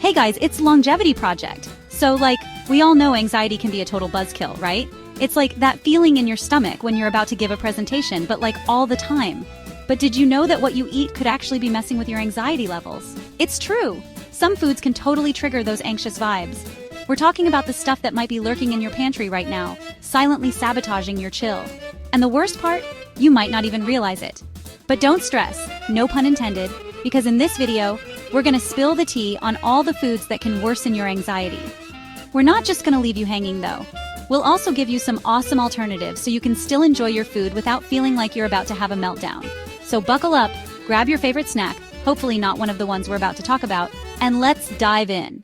Hey guys, it's Longevity Project. So we all know anxiety can be a total buzzkill, right? It's like that feeling in your stomach when you're about to give a presentation, but all the time. But did you know that what you eat could actually be messing with your anxiety levels? It's true. Some foods can totally trigger those anxious vibes. We're talking about the stuff that might be lurking in your pantry right now, silently sabotaging your chill. And the worst part? You might not even realize it. But don't stress, no pun intended, because in this video, we're gonna spill the tea on all the foods that can worsen your anxiety. We're not just gonna leave you hanging though. We'll also give you some awesome alternatives so you can still enjoy your food without feeling like you're about to have a meltdown. So buckle up, grab your favorite snack, hopefully not one of the ones we're about to talk about, and let's dive in.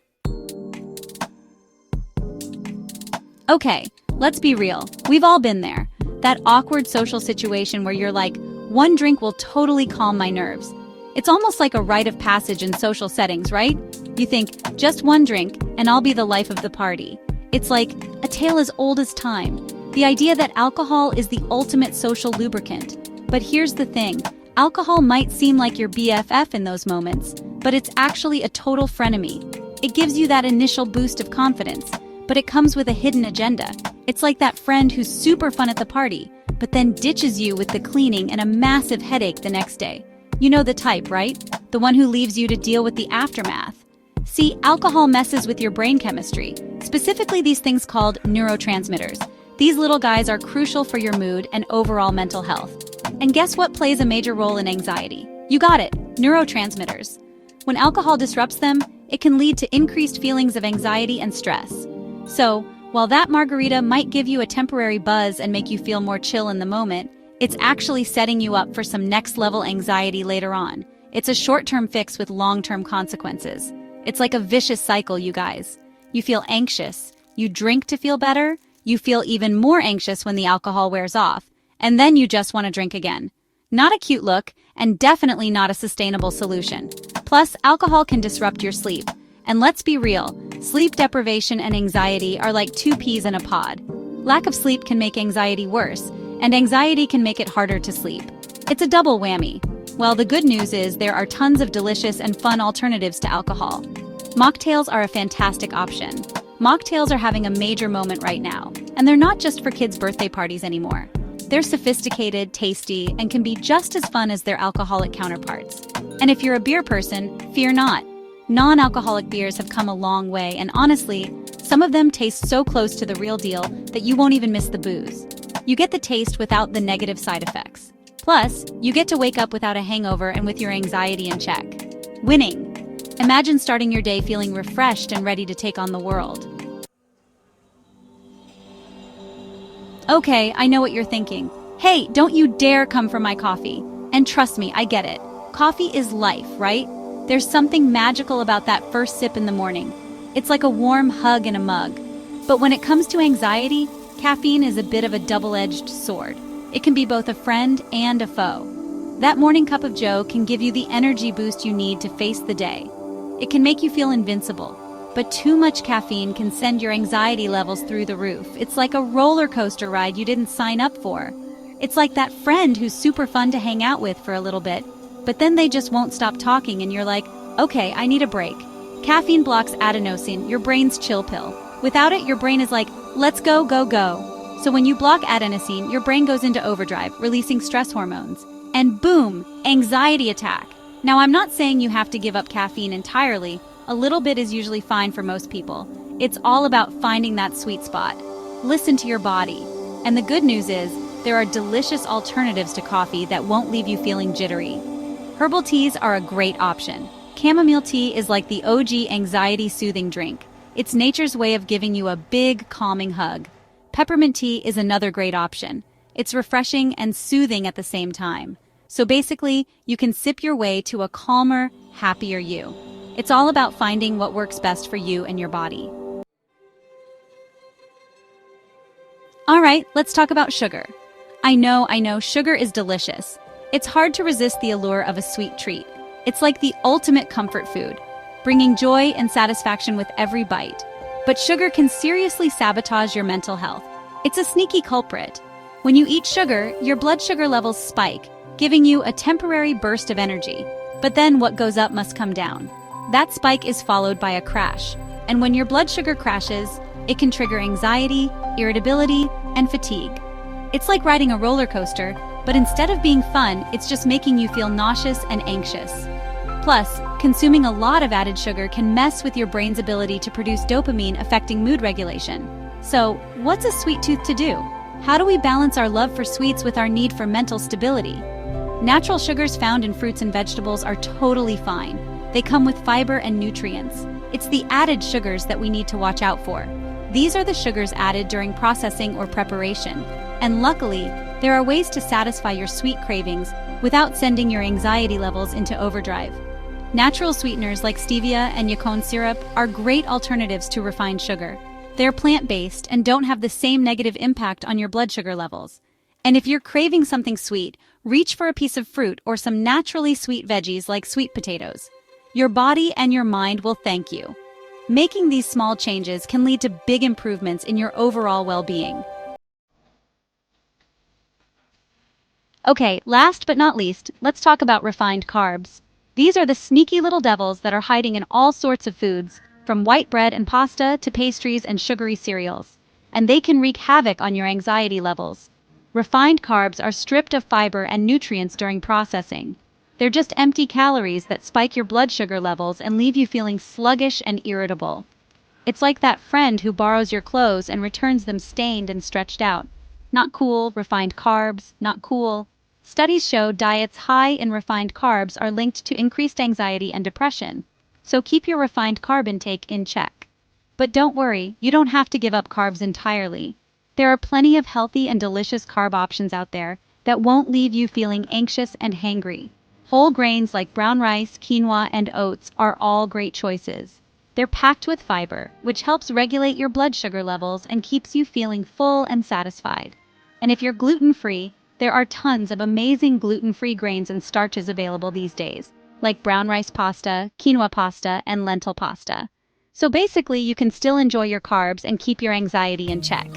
Okay, let's be real. We've all been there. That awkward social situation where you're like, one drink will totally calm my nerves. It's almost like a rite of passage in social settings, right? You think, just one drink, and I'll be the life of the party. It's like a tale as old as time. The idea that alcohol is the ultimate social lubricant. But here's the thing, alcohol might seem like your BFF in those moments, but it's actually a total frenemy. It gives you that initial boost of confidence, but it comes with a hidden agenda. It's like that friend who's super fun at the party, but then ditches you with the cleaning and a massive headache the next day. You know the type, right? The one who leaves you to deal with the aftermath. See, alcohol messes with your brain chemistry, specifically these things called neurotransmitters. These little guys are crucial for your mood and overall mental health. And guess what plays a major role in anxiety? You got it, neurotransmitters. When alcohol disrupts them, it can lead to increased feelings of anxiety and stress. So, while that margarita might give you a temporary buzz and make you feel more chill in the moment, it's actually setting you up for some next-level anxiety later on. It's a short-term fix with long-term consequences. It's like a vicious cycle, you guys. You feel anxious, you drink to feel better, you feel even more anxious when the alcohol wears off, and then you just want to drink again. Not a cute look, and definitely not a sustainable solution. Plus, alcohol can disrupt your sleep. And let's be real, sleep deprivation and anxiety are like two peas in a pod. Lack of sleep can make anxiety worse, and anxiety can make it harder to sleep. It's a double whammy. Well, the good news is there are tons of delicious and fun alternatives to alcohol. Mocktails are a fantastic option. Mocktails are having a major moment right now, and they're not just for kids' birthday parties anymore. They're sophisticated, tasty, and can be just as fun as their alcoholic counterparts. And if you're a beer person, fear not. Non-alcoholic beers have come a long way, and honestly, some of them taste so close to the real deal that you won't even miss the booze. You get the taste without the negative side effects. Plus, you get to wake up without a hangover and with your anxiety in check. Winning! Imagine starting your day feeling refreshed and ready to take on the world. Okay, I know what you're thinking. Hey, don't you dare come for my coffee. And trust me, I get it. Coffee is life, right? There's something magical about that first sip in the morning. It's like a warm hug in a mug. But when it comes to anxiety, caffeine is a bit of a double-edged sword. It can be both a friend and a foe. That morning cup of joe can give you the energy boost you need to face the day. It can make you feel invincible. But too much caffeine can send your anxiety levels through the roof. It's like a roller coaster ride you didn't sign up for. It's like that friend who's super fun to hang out with for a little bit, but then they just won't stop talking and you're like, okay, I need a break. Caffeine blocks adenosine, your brain's chill pill. Without it, your brain is like, let's go, go, go. So when you block adenosine, your brain goes into overdrive, releasing stress hormones. And boom, anxiety attack. Now, I'm not saying you have to give up caffeine entirely. A little bit is usually fine for most people. It's all about finding that sweet spot. Listen to your body. And the good news is, there are delicious alternatives to coffee that won't leave you feeling jittery. Herbal teas are a great option. Chamomile tea is like the OG anxiety-soothing drink. It's nature's way of giving you a big, calming hug. Peppermint tea is another great option. It's refreshing and soothing at the same time. So basically, you can sip your way to a calmer, happier you. It's all about finding what works best for you and your body. All right, let's talk about sugar. I know, sugar is delicious. It's hard to resist the allure of a sweet treat. It's like the ultimate comfort food, bringing joy and satisfaction with every bite. But sugar can seriously sabotage your mental health. It's a sneaky culprit. When you eat sugar, your blood sugar levels spike, giving you a temporary burst of energy. But then what goes up must come down. that spike is followed by a crash. And when your blood sugar crashes, it can trigger anxiety, irritability, and fatigue. It's like riding a roller coaster, but instead of being fun, it's just making you feel nauseous and anxious. Plus, consuming a lot of added sugar can mess with your brain's ability to produce dopamine, affecting mood regulation. So, what's a sweet tooth to do? How do we balance our love for sweets with our need for mental stability? Natural sugars found in fruits and vegetables are totally fine. They come with fiber and nutrients. It's the added sugars that we need to watch out for. These are the sugars added during processing or preparation. And luckily, there are ways to satisfy your sweet cravings without sending your anxiety levels into overdrive. Natural sweeteners like stevia and yacon syrup are great alternatives to refined sugar. They're plant-based and don't have the same negative impact on your blood sugar levels. And if you're craving something sweet, reach for a piece of fruit or some naturally sweet veggies like sweet potatoes. Your body and your mind will thank you. Making these small changes can lead to big improvements in your overall well-being. Okay, last but not least, let's talk about refined carbs. These are the sneaky little devils that are hiding in all sorts of foods, from white bread and pasta to pastries and sugary cereals. And they can wreak havoc on your anxiety levels. Refined carbs are stripped of fiber and nutrients during processing. They're just empty calories that spike your blood sugar levels and leave you feeling sluggish and irritable. It's like that friend who borrows your clothes and returns them stained and stretched out. Not cool. Refined carbs, not cool. Studies show diets high in refined carbs are linked to increased anxiety and depression. So keep your refined carb intake in check. But don't worry, you don't have to give up carbs entirely. There are plenty of healthy and delicious carb options out there that won't leave you feeling anxious and hangry. Whole grains like brown rice, quinoa, and oats are all great choices. They're packed with fiber, which helps regulate your blood sugar levels and keeps you feeling full and satisfied. And if you're gluten-free, there are tons of amazing gluten-free grains and starches available these days, like brown rice pasta, quinoa pasta, and lentil pasta. So basically, you can still enjoy your carbs and keep your anxiety in check.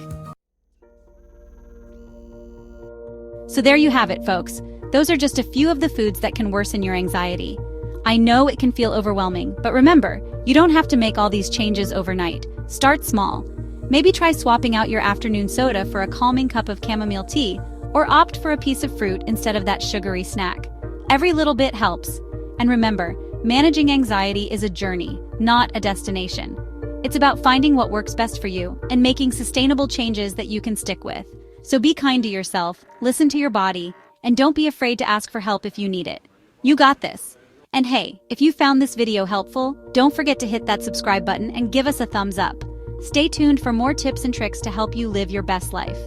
So there you have it, folks. Those are just a few of the foods that can worsen your anxiety. I know it can feel overwhelming, but remember, you don't have to make all these changes overnight. Start small. Maybe try swapping out your afternoon soda for a calming cup of chamomile tea, or opt for a piece of fruit instead of that sugary snack. Every little bit helps. And remember, managing anxiety is a journey, not a destination. It's about finding what works best for you and making sustainable changes that you can stick with. So be kind to yourself, listen to your body, and don't be afraid to ask for help if you need it. You got this. And hey, if you found this video helpful, don't forget to hit that subscribe button and give us a thumbs up. Stay tuned for more tips and tricks to help you live your best life.